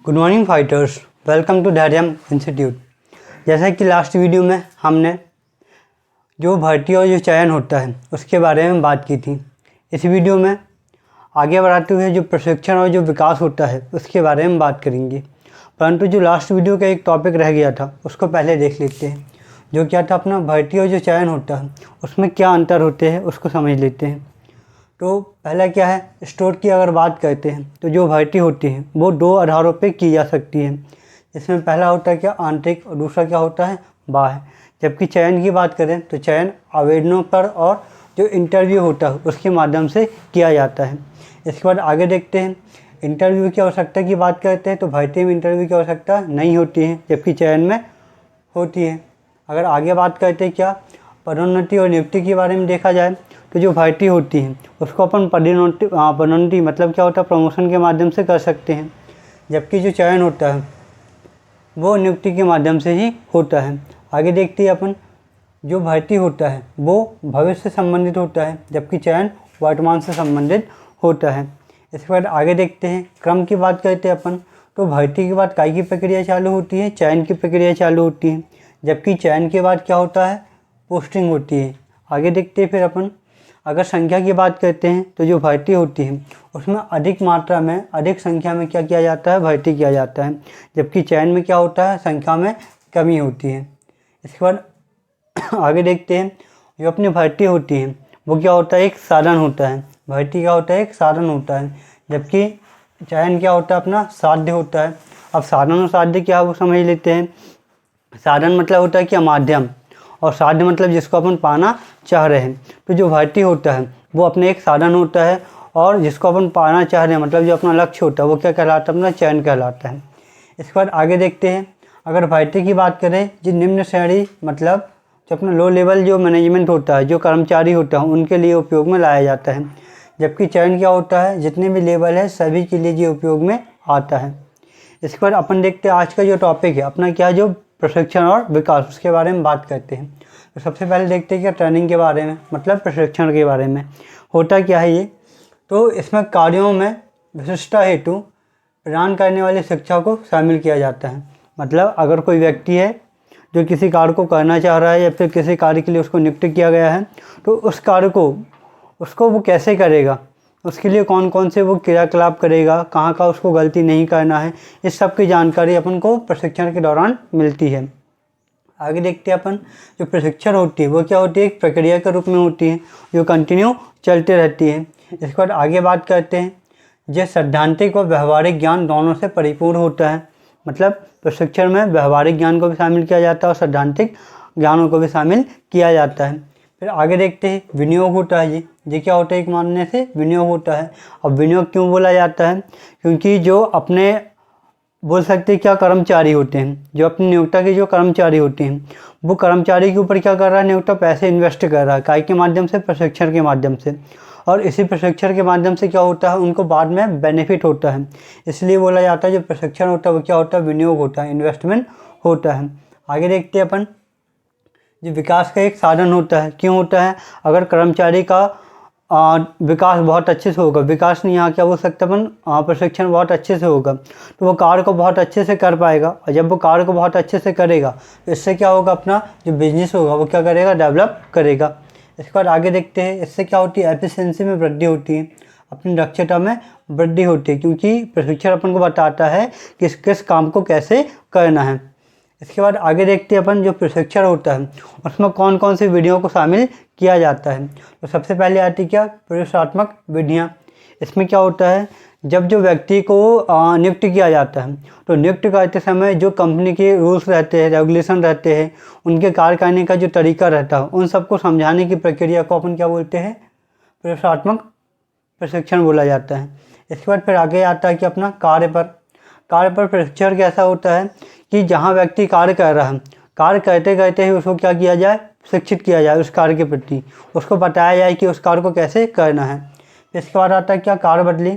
Good morning fighters, welcome to Dhairyam institute. जैसा कि last video में हमने जो भर्ती और जो चयन होता है उसके बारे में बात की थी। इस वीडियो में आगे बढ़ाते हुए जो प्रशिक्षण और जो विकास होता है उसके बारे में बात करेंगे। परंतु जो लास्ट वीडियो का एक टॉपिक रह गया था उसको पहले देख लेते हैं। जो क्या था अपना भर्ती और जो चयन होता है उसमें क्या अंतर होते हैं उसको समझ लेते हैं। तो पहला क्या है, स्टोर की अगर बात करते हैं तो जो भर्ती होती है वो दो आधारों पे की जा सकती है। इसमें पहला होता है क्या, आंतरिक, और दूसरा क्या होता है, बाह्य। जबकि चयन की बात करें तो चयन आवेदनों पर और जो इंटरव्यू होता है उसके माध्यम से किया जाता है। इसके बाद आगे देखते हैं, इंटरव्यू की आवश्यकता की बात करते हैं तो भर्ती में इंटरव्यू की आवश्यकता नहीं होती है, जबकि चयन में होती है। अगर आगे बात करते हैं क्या, पदोन्नति और नियुक्ति के बारे में देखा जाए तो जो भर्ती होती है उसको अपन पदोन्नति मतलब क्या होता है, प्रमोशन के माध्यम से कर सकते हैं। जबकि जो चयन होता है वो नियुक्ति के माध्यम से ही होता है। आगे देखते हैं अपन, जो भर्ती होता है वो भविष्य से संबंधित होता है, जबकि चयन वर्तमान से संबंधित होता है। इसके बाद आगे देखते हैं, क्रम की बात करते हैं अपन तो भर्ती के बाद काय की प्रक्रिया चालू होती है, चयन की प्रक्रिया चालू होती है। जबकि चयन के बाद क्या होता है, पोस्टिंग होती है। आगे देखते हैं फिर अपन, अगर संख्या की बात करते हैं तो जो भर्ती होती है उसमें अधिक मात्रा में, अधिक संख्या में क्या किया जाता है, भर्ती किया जाता है। जबकि चयन में क्या होता है, संख्या में कमी होती है। इसके बाद आगे देखते हैं, जो अपनी भर्ती होती है वो क्या होता है, एक साधन होता है। भर्ती क्या होता है, एक साधन होता है। जबकि चयन क्या होता है, अपना साध्य होता है। अब साधन और साध्य क्या है वो समझ लेते हैं। साधन मतलब होता है क्या, माध्यम, और साध्य मतलब जिसको अपन पाना चाह रहे हैं। तो जो भर्ती होता है वो अपने एक साधन होता है, और जिसको अपन पाना चाह रहे हैं मतलब जो अपना लक्ष्य होता है वो क्या कहलाता है, अपना चयन कहलाता है। इसके बाद आगे देखते हैं, अगर भर्ती की बात करें, जो निम्न श्रेणी मतलब जो अपना लो लेवल जो मैनेजमेंट होता है, जो कर्मचारी होता है उनके लिए उपयोग में लाया जाता है। जबकि चयन क्या होता है, जितने भी लेवल है सभी के लिए जो उपयोग में आता है। इसके बाद अपन देखते हैं आज का जो टॉपिक है अपना क्या, जो प्रशिक्षण और विकास, उसके बारे में बात करते हैं। तो सबसे पहले देखते हैं क्या, ट्रेनिंग के बारे में मतलब प्रशिक्षण के बारे में होता क्या है ये। तो इसमें कार्यों में विशिष्टता हेतु प्रदान करने वाली शिक्षा को शामिल किया जाता है। मतलब अगर कोई व्यक्ति है जो किसी कार्य को करना चाह रहा है या फिर किसी कार्य के लिए उसको नियुक्त किया गया है, तो उस कार्य को उसको वो कैसे करेगा, उसके लिए कौन कौन से वो क्रियाकलाप करेगा, कहाँ का उसको गलती नहीं करना है, इस सब की जानकारी अपन को प्रशिक्षण के दौरान मिलती है। आगे देखते हैं अपन, जो प्रशिक्षण होती है वो क्या होती है, एक प्रक्रिया के रूप में होती है जो कंटिन्यू चलती रहती है। इसके बाद आगे बात करते हैं, जो सैद्धांतिक और व्यवहारिक ज्ञान दोनों से परिपूर्ण होता है। मतलब प्रशिक्षण में व्यवहारिक ज्ञान को भी शामिल किया जाता है और सैद्धांतिक ज्ञानों को भी शामिल किया जाता है। फिर आगे देखते हैं, विनियोग होता है। ये क्या होता है, एक मानने से विनियोग होता है। अब विनियोग क्यों बोला जाता है, क्योंकि जो अपने बोल सकते हैं क्या, कर्मचारी होते हैं, जो अपनी नियोक्ता के जो कर्मचारी होते हैं वो कर्मचारी के ऊपर क्या कर रहा है, नियोक्ता पैसे इन्वेस्ट कर रहा है, काय के माध्यम से, प्रशिक्षण के माध्यम से। और इसी प्रशिक्षण के माध्यम से क्या होता है, उनको बाद में बेनिफिट होता है। इसलिए बोला जाता है जो प्रशिक्षण होता है वो क्या होता है, विनियोग होता है, इन्वेस्टमेंट होता है। आगे देखते हैं अपन, जो विकास का एक साधन होता है। क्यों होता है, अगर कर्मचारी का विकास बहुत अच्छे से होगा, विकास नहीं, यहाँ क्या हो सकता है अपन, प्रशिक्षण बहुत अच्छे से होगा तो वो कार्य को बहुत अच्छे से कर पाएगा। और जब वो कार्य को बहुत अच्छे से करेगा तो इससे क्या होगा, अपना जो बिजनेस होगा वो क्या करेगा, डेवलप करेगा। इसके बाद आगे देखते हैं, इससे क्या होती है, एफिशिएंसी में वृद्धि होती है, अपनी दक्षता में वृद्धि होती है, क्योंकि प्रशिक्षण अपन को बताता है किस किस काम को कैसे करना है। इसके बाद आगे देखते हैं अपन, जो प्रशिक्षण होता है उसमें कौन कौन सी विधियों को शामिल किया जाता है। तो सबसे पहले आती क्या, प्रवेशात्मक विधियाँ। इसमें क्या होता है, जब जो व्यक्ति को नियुक्त किया जाता है तो नियुक्त करते समय जो कंपनी के रूल्स रहते हैं, रेगुलेशन रहते हैं, उनके कार्य करने का जो तरीका रहता है, उन सबको समझाने की प्रक्रिया को अपन क्या बोलते हैं, प्रवेशात्मक प्रशिक्षण बोला जाता है। इसके बाद फिर आगे आता है कि अपना कार्य पर प्रशिक्षण कैसा होता है कि जहाँ व्यक्ति कार्य कर रहा है, कार्य करते करते ही उसको क्या किया जाए, शिक्षित किया जाए उस कार्य के प्रति, उसको बताया जाए कि उस कार्य को कैसे करना है। इसके बाद आता है क्या, कार्य बदली।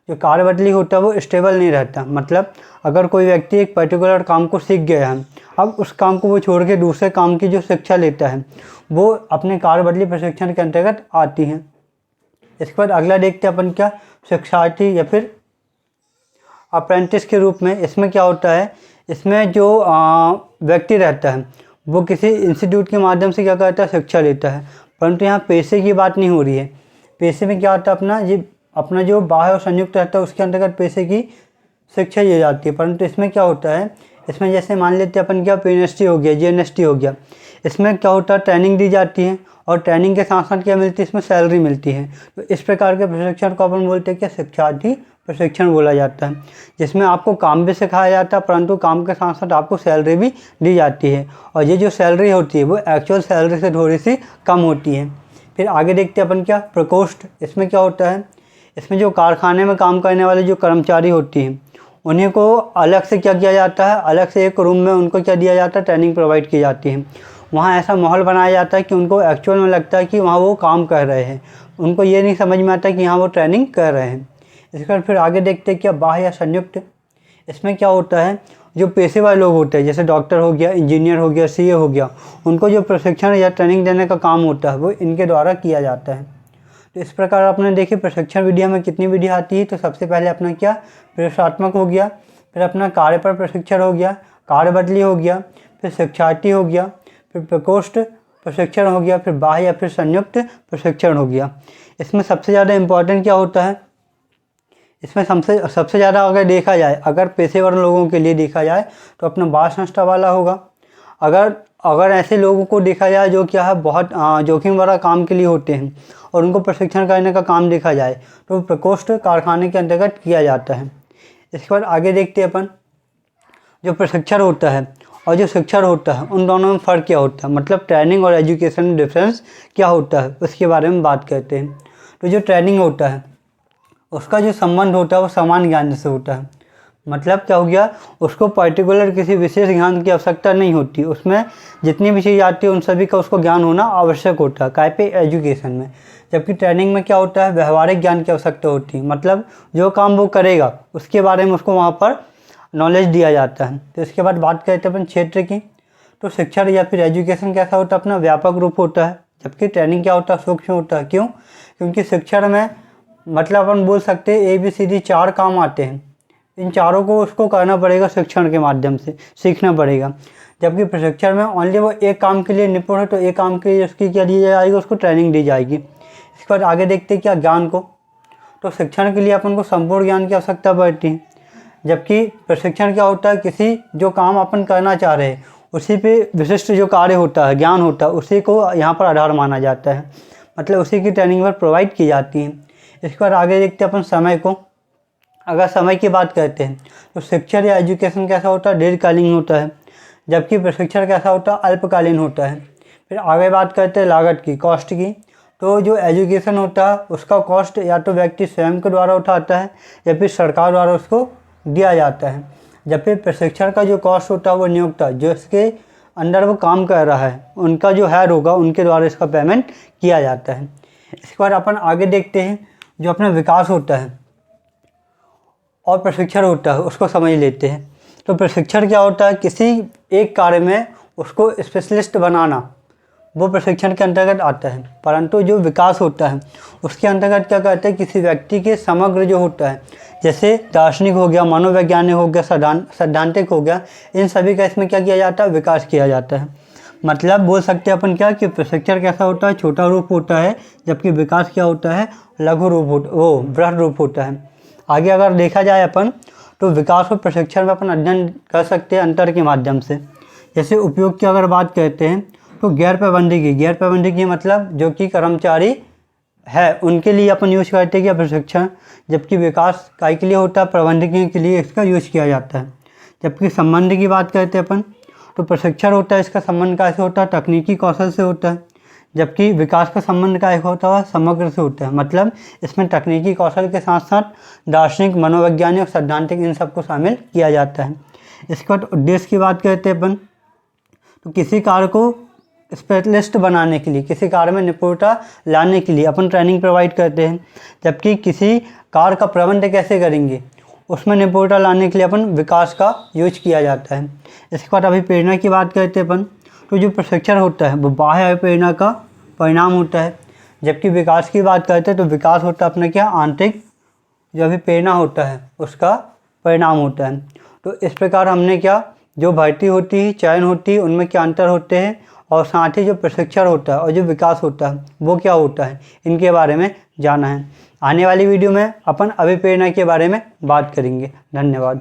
जो कार्य बदली होता है वो स्टेबल नहीं रहता। मतलब अगर कोई व्यक्ति एक पर्टिकुलर काम को सीख गया है, अब उस काम को वो छोड़ के दूसरे काम की जो शिक्षा लेता है वो अपने कार्य बदली प्रशिक्षण के अंतर्गत आती है। इसके बाद अगला देखते हैं अपन क्या, शिक्षार्थी या फिर अप्रेंटिस के रूप में इसमें क्या होता है, इसमें जो व्यक्ति रहता है वो किसी इंस्टीट्यूट के माध्यम से क्या करता है, शिक्षा लेता है। परंतु यहाँ पैसे की बात नहीं हो रही है। पैसे में क्या होता है, अपना जो बाह्य और संयुक्त रहता है उसके अंतर्गत पैसे की शिक्षा दी जाती है। परंतु इसमें क्या होता है, इसमें जैसे मान लेते हैं अपन क्या, PNST हो गया, GNST हो गया, इसमें क्या होता है, ट्रेनिंग दी जाती है और ट्रेनिंग के साथ साथ क्या मिलती है, इसमें सैलरी मिलती है। तो इस प्रकार के प्रशिक्षण को अपन बोलते हैं क्या, शिक्षार्थी प्रशिक्षण बोला जाता है, जिसमें आपको काम भी सिखाया जाता है परंतु काम के साथ साथ आपको सैलरी भी दी जाती है। और ये जो सैलरी होती है वो एक्चुअल सैलरी से थोड़ी सी कम होती है। फिर आगे देखते हैं अपन क्या, प्रकोष्ठ। इसमें क्या होता है, इसमें जो कारखाने में काम करने वाले जो कर्मचारी होती हैं उन्हीं को अलग से क्या किया जाता है, अलग से एक रूम में उनको क्या दिया जाता है, ट्रेनिंग प्रोवाइड की जाती है। वहाँ ऐसा माहौल बनाया जाता है कि उनको एक्चुअल में लगता है कि वहाँ वो काम कर रहे हैं, उनको ये नहीं समझ में आता कि यहाँ वो ट्रेनिंग कर रहे हैं। इसके बाद फिर आगे देखते हैं क्या, बाह्य या संयुक्त। इसमें क्या होता है, जो पेशेवर लोग होते हैं जैसे डॉक्टर हो गया, इंजीनियर हो गया, CA हो गया, उनको जो प्रशिक्षण या ट्रेनिंग देने का काम होता है वो इनके द्वारा किया जाता है। तो इस प्रकार आपने देखिए प्रशिक्षण विधियाँ में कितनी विधियाँ आती है। तो सबसे पहले अपना क्या, प्रवेशात्मक हो गया, फिर अपना कार्य पर प्रशिक्षण हो गया, कार्य बदली हो गया, फिर शिक्षार्थी हो गया, फिर प्रकोष्ठ प्रशिक्षण हो गया, फिर बाह्य या फिर संयुक्त प्रशिक्षण हो गया। इसमें सबसे ज़्यादा इम्पोर्टेंट क्या होता है, इसमें सबसे ज़्यादा अगर देखा जाए, अगर पेशेवर लोगों के लिए देखा जाए तो अपना बाह्य संस्था वाला होगा। अगर ऐसे लोगों को देखा जाए जो क्या है बहुत जोखिम भरा काम के लिए होते हैं और उनको प्रशिक्षण करने का काम देखा जाए तो प्रकोष्ठ कारखाने के अंतर्गत किया जाता है। इसके बाद आगे देखते हैं अपन, जो प्रशिक्षण होता है और जो शिक्षण होता है उन दोनों में फ़र्क क्या होता है, मतलब ट्रेनिंग और एजुकेशन में डिफरेंस क्या होता है उसके बारे में बात करते हैं। तो जो ट्रेनिंग होता है उसका जो संबंध होता है वो समान ज्ञान से होता है। मतलब क्या हो गया, उसको पर्टिकुलर किसी विशेष ज्ञान की आवश्यकता नहीं होती, उसमें जितनी भी चीज़ आती है उन सभी का उसको ज्ञान होना आवश्यक होता है, काय पे, एजुकेशन में। जबकि ट्रेनिंग में क्या होता है, व्यवहारिक ज्ञान की आवश्यकता होती है, मतलब जो काम वो करेगा उसके बारे में उसको वहाँ पर नॉलेज दिया जाता है। तो इसके बाद बात करते हैं अपन क्षेत्र की। तो शिक्षण या फिर एजुकेशन कैसा होता है, अपना व्यापक रूप होता है, जबकि ट्रेनिंग क्या होता है, सूक्ष्म होता है। क्यों, क्योंकि शिक्षण में मतलब अपन बोल सकते हैं ABCD 4 काम आते हैं, इन चारों को उसको करना पड़ेगा, शिक्षण के माध्यम से सीखना पड़ेगा। जबकि प्रशिक्षण में ओनली वो एक काम के लिए निपुण है तो एक काम के लिए उसकी क्या दी जाएगी, उसको ट्रेनिंग दी जाएगी। इसके बाद आगे देखते हैं क्या, ज्ञान को। तो शिक्षण के लिए अपन को संपूर्ण ज्ञान की आवश्यकता पड़ती है, जबकि प्रशिक्षण क्या होता है, किसी जो काम अपन करना चाह रहे हैं उसी पे विशिष्ट जो कार्य होता है, ज्ञान होता है, उसी को यहाँ पर आधार माना जाता है, मतलब उसी की ट्रेनिंग पर प्रोवाइड की जाती है। इसके बाद आगे देखते हैं अपन समय को। अगर समय की बात करते हैं तो शिक्षण या एजुकेशन कैसा होता है, दीर्घकालीन होता है, जबकि प्रशिक्षण कैसा होता है, अल्पकालीन होता है। फिर आगे बात करते हैं लागत की, कॉस्ट की। तो जो एजुकेशन होता है उसका कॉस्ट या तो व्यक्ति स्वयं के द्वारा उठाता है या फिर सरकार द्वारा उसको दिया जाता है, जबकि प्रशिक्षण का जो कॉस्ट होता है वो नियोक्ता, जो इसके अंडर वो काम कर रहा है, उनका जो हेड होगा उनके द्वारा इसका पेमेंट किया जाता है। इसके बाद अपन आगे देखते हैं जो अपना विकास होता है और प्रशिक्षण होता है उसको समझ लेते हैं। तो प्रशिक्षण क्या होता है, किसी एक कार्य में उसको स्पेशलिस्ट बनाना, वो प्रशिक्षण के अंतर्गत आता है। परंतु जो विकास होता है उसके अंतर्गत क्या कहते हैं, किसी व्यक्ति के समग्र जो होता है, जैसे दार्शनिक हो गया, मनोवैज्ञानिक हो गया, सैद्धांतिक हो गया, इन सभी का इसमें क्या किया जाता है, विकास किया जाता है। मतलब बोल सकते हैं अपन क्या कि प्रशिक्षण कैसा होता है, छोटा रूप होता है, जबकि विकास क्या होता है, लघु रूप बृहद रूप होता है। आगे अगर देखा जाए अपन तो विकास और प्रशिक्षण में अपन अध्ययन कर सकते हैं अंतर के माध्यम से। जैसे उपयोग की अगर बात करते हैं तो गैर पाबंदी की मतलब जो कि कर्मचारी है उनके लिए अपन यूज करते हैं क्या, प्रशिक्षण। जबकि विकास काय के लिए होता है, प्रबंधकीय के लिए इसका यूज किया जाता है। जबकि संबंध की बात करते हैं अपन तो प्रशिक्षण होता है, इसका संबंध कैसे होता है, तकनीकी कौशल से होता है। जबकि विकास का संबंध क्या होता है, समग्र से होता है, मतलब इसमें तकनीकी कौशल के साथ साथ दार्शनिक, मनोवैज्ञानिक और सैद्धांतिक इन सबको शामिल किया जाता है। इसके बाद उद्देश्य की बात करते हैं अपन तो किसी कार्य को स्पेशलिस्ट बनाने के लिए, किसी कार्य में निपुणता लाने के लिए अपन ट्रेनिंग प्रोवाइड करते हैं। जबकि किसी कार्य का प्रबंध कैसे करेंगे उसमें निपुणता लाने के लिए अपन विकास का यूज किया जाता है। इसके बाद अभी प्रेरणा की बात करते हैं अपन तो जो प्रशिक्षण होता है वो बाह्य प्रेरणा का परिणाम होता है। जबकि विकास की बात करते हैं तो विकास होता है अपना क्या, आंतरिक जो अभी प्रेरणा होता है उसका परिणाम होता है। तो इस प्रकार हमने क्या, जो भर्ती होती है, चयन होती है, उनमें क्या अंतर होते हैं, और साथ ही जो प्रशिक्षण होता है और जो विकास होता है वो क्या होता है, इनके बारे में जाना है। आने वाली वीडियो में अपन अभिप्रेरणा के बारे में बात करेंगे। धन्यवाद।